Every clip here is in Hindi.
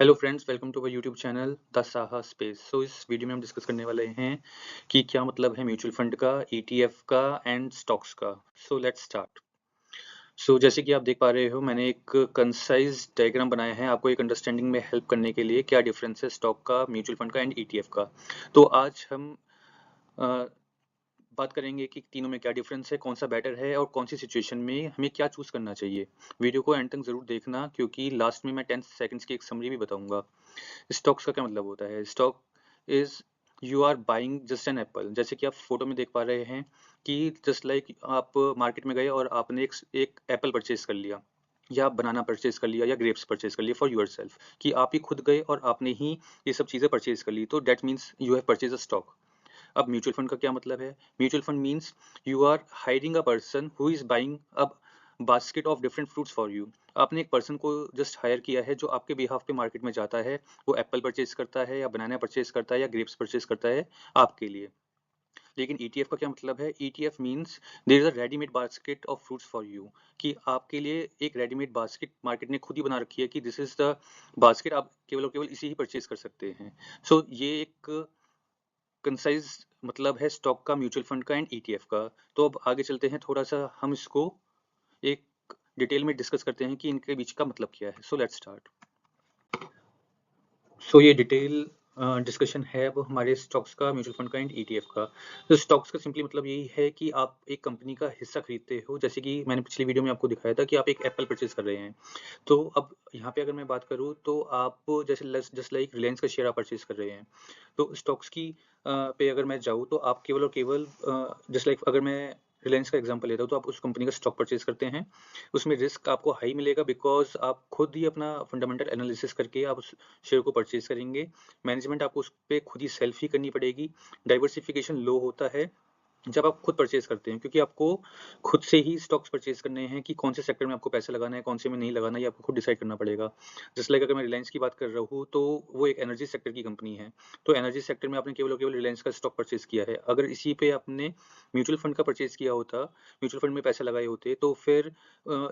Hello friends, welcome to our YouTube channel the Saha space. इस वीडियो में हम डिस्कस करने वाले हैं कि क्या मतलब है म्यूचुअल फंड का, ईटीएफ का एंड स्टॉक्स का। Let's start. जैसे कि आप देख पा रहे हो, मैंने एक कंसाइज डायग्राम बनाया है आपको एक अंडरस्टैंडिंग में हेल्प करने के लिए क्या डिफरेंस है स्टॉक का, म्यूचुअल फंड का एंड ईटीएफ का। आज हम अ, बात करेंगे कि तीनों में क्या डिफरेंस है, कौन सा बेटर है और कौन सी सिचुएशन में हमें क्या चूज करना चाहिए। वीडियो को एंड तक जरूर देखना क्योंकि लास्ट में मैं 10 सेकंड्स की एक समरी भी बताऊंगा। स्टॉक्स का क्या मतलब होता है? Stock is you are buying just an apple. जैसे कि आप फोटो में देख पा रहे हैं कि जस्ट लाइक आप मार्केट में गए और आपने एक एप्पल परचेज कर लिया, या बनाना परचेज कर लिया, या ग्रेप्स परचेज कर लिया फॉर यूर सेल्फ, कि आप ही खुद गए और आपने ही ये सब चीज़ें परचेज कर ली, तो that means you have purchase a stock. अब म्यूचुअल फंड का क्या मतलब है? Mutual fund means you are hiring a person who is buying a basket of different fruits for you. आपने एक पर्सन को जस्ट हायर किया है जो आपके बिहाफ पे मार्केट में जाता है, वो एप्पल परचेज करता है या बनाना परचेज करता है या ग्रेप्स परचेज करता है आपके लिए। लेकिन ईटीएफ का क्या मतलब है? ETF means there is a readymade basket of fruits for you, कि आपके लिए एक रेडीमेड बास्केट मार्केट ने खुद ही बना रखी है कि दिस इज द बास्केट, आप केवल और केवल इसी ही परचेज कर सकते हैं। ये एक कंसाइज मतलब है स्टॉक का, म्यूचुअल फंड का एंड ईटीएफ का। अब आगे चलते हैं, थोड़ा सा हम इसको एक डिटेल में डिस्कस करते हैं कि इनके बीच का मतलब क्या है। Let's start. ये डिटेल डिस्कशन है वो हमारे स्टॉक्स का, म्यूचुअल फंड का एंड ईटीएफ का। स्टॉक्स का सिंपली मतलब यही है कि आप एक कंपनी का हिस्सा खरीदते हो। जैसे कि मैंने पिछली वीडियो में आपको दिखाया था कि आप एक एप्पल परचेज कर रहे हैं। अब यहाँ पे अगर मैं बात करूँ तो आप जैसे जस्ट लाइक रिलायंस का शेयर आप परचेज कर रहे हैं, तो स्टॉक्स की पे अगर मैं जाऊँ तो आप केवल और केवल जस्ट लाइक अगर मैं रिलायंस का एग्जांपल लेता हूँ, तो आप उस कंपनी का स्टॉक परचेज करते हैं। उसमें रिस्क आपको हाई मिलेगा बिकॉज आप खुद ही अपना फंडामेंटल एनालिसिस करके आप उस शेयर को परचेज करेंगे। मैनेजमेंट आपको उस पर खुद ही सेल्फ ही करनी पड़ेगी। डाइवर्सिफिकेशन लो होता है जब आप खुद परचेज करते हैं, क्योंकि आपको खुद से ही स्टॉक्स परचेज करने हैं कि कौन से सेक्टर में आपको पैसा लगाना है, कौन से में नहीं लगाना है, ये आपको खुद डिसाइड करना पड़ेगा। जस्ट लाइक अगर मैं रिलायंस की बात कर रहा हूँ तो वो एक एनर्जी सेक्टर की कंपनी है, तो एनर्जी सेक्टर में आपने केवल और केवल रिलायंस का स्टॉक परचेज किया है। अगर इसी पे आपने म्यूचुअल फंड का परचेज किया होता, म्यूचुअल फंड में पैसे लगाए होते, तो फिर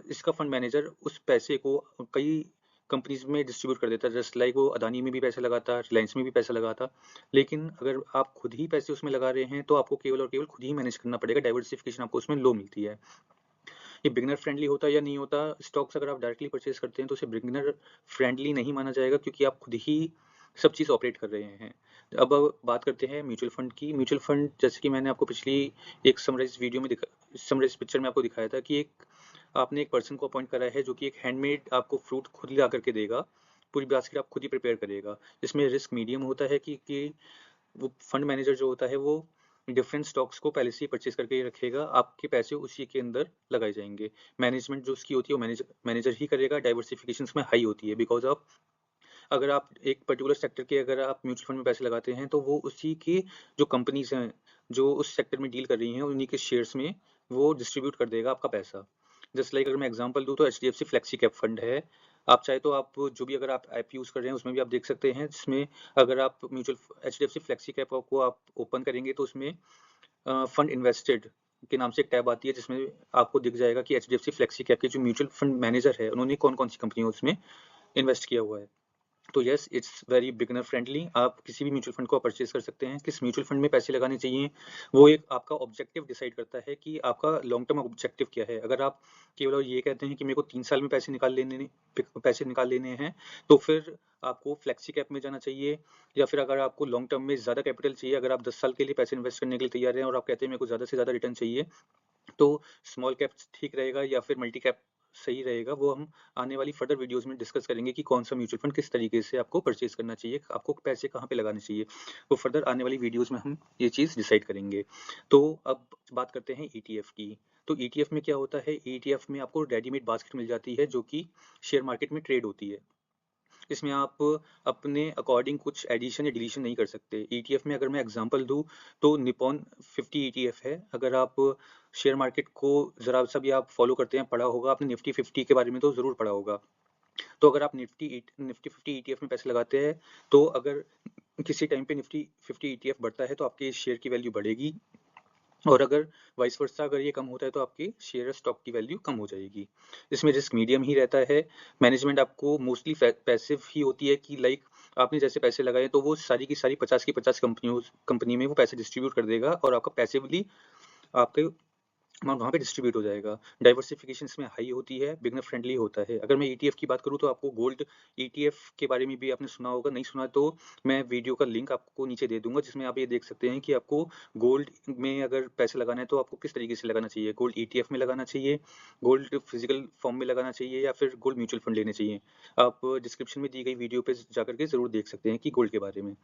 इसका फंड मैनेजर उस पैसे को कई कंपनीज में डिस्ट्रीब्यूट कर देता, जस्ट लाइक वो अदानी में भी पैसे लगाता, रिलायंस में भी पैसा लगाता। लेकिन अगर आप खुद ही पैसे उसमें लगा रहे हैं तो आपको केवल और केवल खुद ही मैनेज करना पड़ेगा, डाइवर्सिफिकेशन आपको उसमें लो मिलती है। ये बिगिनर फ्रेंडली होता है या नहीं होता? स्टॉक्स अगर आप डायरेक्टली परचेज करते हैं तो उसे बिगिनर फ्रेंडली नहीं माना जाएगा, क्योंकि आप खुद ही सब चीज़ ऑपरेट कर रहे हैं। अब बात करते हैं म्यूचुअल फंड की। म्यूचुअल फंड जैसे कि मैंने आपको पिछली एक समराइज वीडियो में समराइज पिक्चर में आपको दिखाया था कि एक आपने एक पर्सन को अपॉइंट करा है जो कि एक हैंडमेड आपको फ्रूट खुद ला करके देगा, पूरी बास्केट आप खुद ही प्रिपेयर करेगा। इसमें रिस्क मीडियम होता है कि वो फंड मैनेजर जो होता है वो डिफरेंट स्टॉक्स को पहले से ही परचेज करके रखेगा, आपके पैसे उसी के अंदर लगाए जाएंगे। मैनेजमेंट जो उसकी होती है वो मैनेजर ही करेगा। डाइवर्सिफिकेशन उसमें हाई होती है बिकॉज ऑफ अगर आप एक पर्टिकुलर सेक्टर के अगर आप म्यूचुअल फंड में पैसे लगाते हैं तो वो उसी की जो कंपनीज हैं जो उस सेक्टर में डील कर रही हैं उन्हीं के शेयर्स में वो डिस्ट्रीब्यूट कर देगा आपका पैसा। जस्ट लाइक अगर मैं एग्जांपल दूं तो H D F C flexi cap fund है। आप चाहे तो आप जो भी अगर आप ऐप यूज़ कर रहे हैं उसमें भी आप देख सकते हैं, जिसमें अगर आप mutual H D F C flexi cap को आप ओपन करेंगे तो उसमें फंड इन्वेस्टेड के नाम से एक टैब आती है, जिसमें आपको दिख जाएगा कि H D F C flexi cap के जो म्यूचुअल फंड मैनेजर है उन्होंने कौन कौन सी कंपनियों उसमें इन्वेस्ट किया हुआ है। तो yes, it's very beginner friendly. आप किसी भी म्यूचुअल फंड को परचेज कर सकते हैं। किस म्यूचुअल फंड में पैसे लगाने चाहिए वो एक आपका ऑब्जेक्टिव डिसाइड करता है कि आपका लॉन्ग टर्म ऑब्जेक्टिव क्या है। अगर आप केवल ये कहते हैं कि मेरे को 3 साल में पैसे निकाल लेने हैं, तो फिर आपको फ्लेक्सी कैप में जाना चाहिए। या फिर अगर आपको लॉन्ग टर्म में ज़्यादा कैपिटल चाहिए, अगर आप 10 साल के लिए पैसे इन्वेस्ट करने के लिए तैयार हैं और आप कहते हैं मेरे को ज़्यादा से ज़्यादा रिटर्न चाहिए, तो स्मॉल कैप ठीक रहेगा या फिर मल्टी कैप सही रहेगा। वो हम आने वाली फर्दर वीडियोस में डिस्कस करेंगे कि कौन सा म्यूचुअल फंड किस तरीके से आपको परचेज करना चाहिए, आपको पैसे कहाँ पे लगाने चाहिए। वो फर्दर आने वाली वीडियोस में हम ये चीज़ डिसाइड करेंगे। अब बात करते हैं ईटीएफ की। तो ईटीएफ में क्या होता है? ईटीएफ में आपको रेडीमेड बास्केट मिल जाती है जो कि शेयर मार्केट में ट्रेड होती है। इसमें आप अपने अकॉर्डिंग कुछ एडिशन या डिलीशन नहीं कर सकते। ईटीएफ में अगर मैं एग्जांपल दूं तो निपॉन 50 ईटीएफ है। अगर आप शेयर मार्केट को ज़रा सा भी आप फॉलो करते हैं, पढ़ा होगा आपने निफ्टी 50 के बारे में तो ज़रूर पढ़ा होगा। तो अगर आप निफ्टी 50 ईटीएफ में पैसे लगाते हैं, तो अगर किसी टाइम पे निफ्टी 50 ईटीएफ बढ़ता है तो आपके शेयर की वैल्यू बढ़ेगी। और अगर वाइस वर्सा अगर ये कम होता है तो आपके शेयर स्टॉक की वैल्यू कम हो जाएगी। इसमें रिस्क मीडियम ही रहता है। मैनेजमेंट आपको मोस्टली पैसिव ही होती है कि लाइक आपने जैसे पैसे लगाए तो वो सारी की सारी 50 की 50 कंपनी में वो पैसे डिस्ट्रीब्यूट कर देगा और आपका पैसिवली आपके अमाउंट वहाँ पे डिस्ट्रीब्यूट हो जाएगा। डाइवर्सिफिकेशन इसमें हाई होती है, बिगिनर फ्रेंडली होता है। अगर मैं ईटीएफ की बात करूँ तो आपको गोल्ड ईटीएफ के बारे में भी आपने सुना होगा, नहीं सुना तो मैं वीडियो का लिंक आपको नीचे दे दूंगा जिसमें आप ये देख सकते हैं कि आपको गोल्ड में अगर पैसे लगाना है तो आपको किस तरीके से लगाना चाहिए। गोल्ड ईटीएफ में लगाना चाहिए, गोल्ड फिजिकल फॉर्म में लगाना चाहिए या फिर गोल्ड म्यूचुअल फंड लेने चाहिए। आप डिस्क्रिप्शन में दी गई वीडियो पे जाकर के जरूर देख सकते हैं कि गोल्ड के बारे में।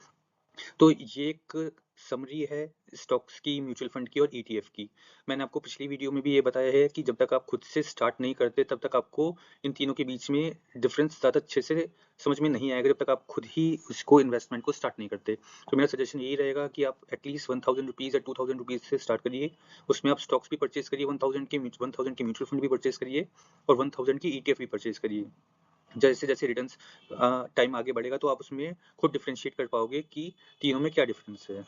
तो ये एक समरी है स्टॉक्स की, म्यूचुअल फंड की और ईटीएफ की। मैंने आपको पिछली वीडियो में भी ये बताया है कि जब तक आप खुद से स्टार्ट नहीं करते तब तक आपको इन तीनों के बीच में डिफरेंस ज़्यादा अच्छे से समझ में नहीं आएगा जब तक आप खुद ही उसको इन्वेस्टमेंट को स्टार्ट नहीं करते। तो मेरा सजेशन यही रहेगा कि आप एटलीस्ट 1000 रुपीज़ या 2000 रुपीज़ से स्टार्ट करिए। उसमें आप स्टॉक्स भी परचेज करिए, 1000 के म्यूचुअल फंड भी परचेज करिए और 1000 की ईटीएफ भी परचेज करिए। जैसे जैसे रिटर्न्स टाइम आगे बढ़ेगा तो आप उसमें खुद डिफरेंशिएट कर पाओगे कि तीनों में क्या डिफरेंस है।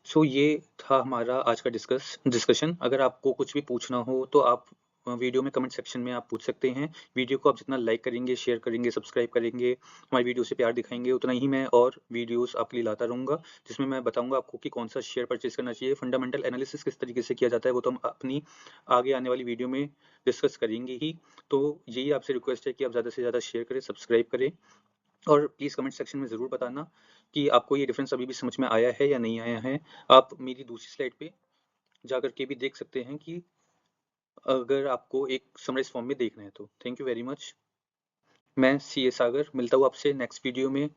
सो ये था हमारा आज का डिस्कशन। अगर आपको कुछ भी पूछना हो तो आप वीडियो में कमेंट सेक्शन में आप पूछ सकते हैं। वीडियो को आप जितना लाइक करेंगे, शेयर करेंगे, सब्सक्राइब करेंगे, हमारी वीडियो से प्यार दिखाएंगे, उतना ही मैं और वीडियोस आपके लिए लाता रहूँगा जिसमें मैं बताऊँगा आपको कि कौन सा शेयर परचेज करना चाहिए। फंडामेंटल एनालिसिस किस तरीके से किया जाता है वो तो हम अपनी आगे आने वाली वीडियो में डिस्कस करेंगे ही। तो यही आपसे रिक्वेस्ट है कि आप ज़्यादा से ज़्यादा शेयर करें, सब्सक्राइब करें और प्लीज़ कमेंट सेक्शन में ज़रूर बताना कि आपको ये डिफरेंस अभी भी समझ में आया है या नहीं आया है। आप मेरी दूसरी स्लाइड पे जाकर के भी देख सकते हैं कि अगर आपको एक समराइज़ फॉर्म में देखना है तो। Thank you very much. मैं सीए सागर, मिलता हूँ आपसे नेक्स्ट वीडियो में।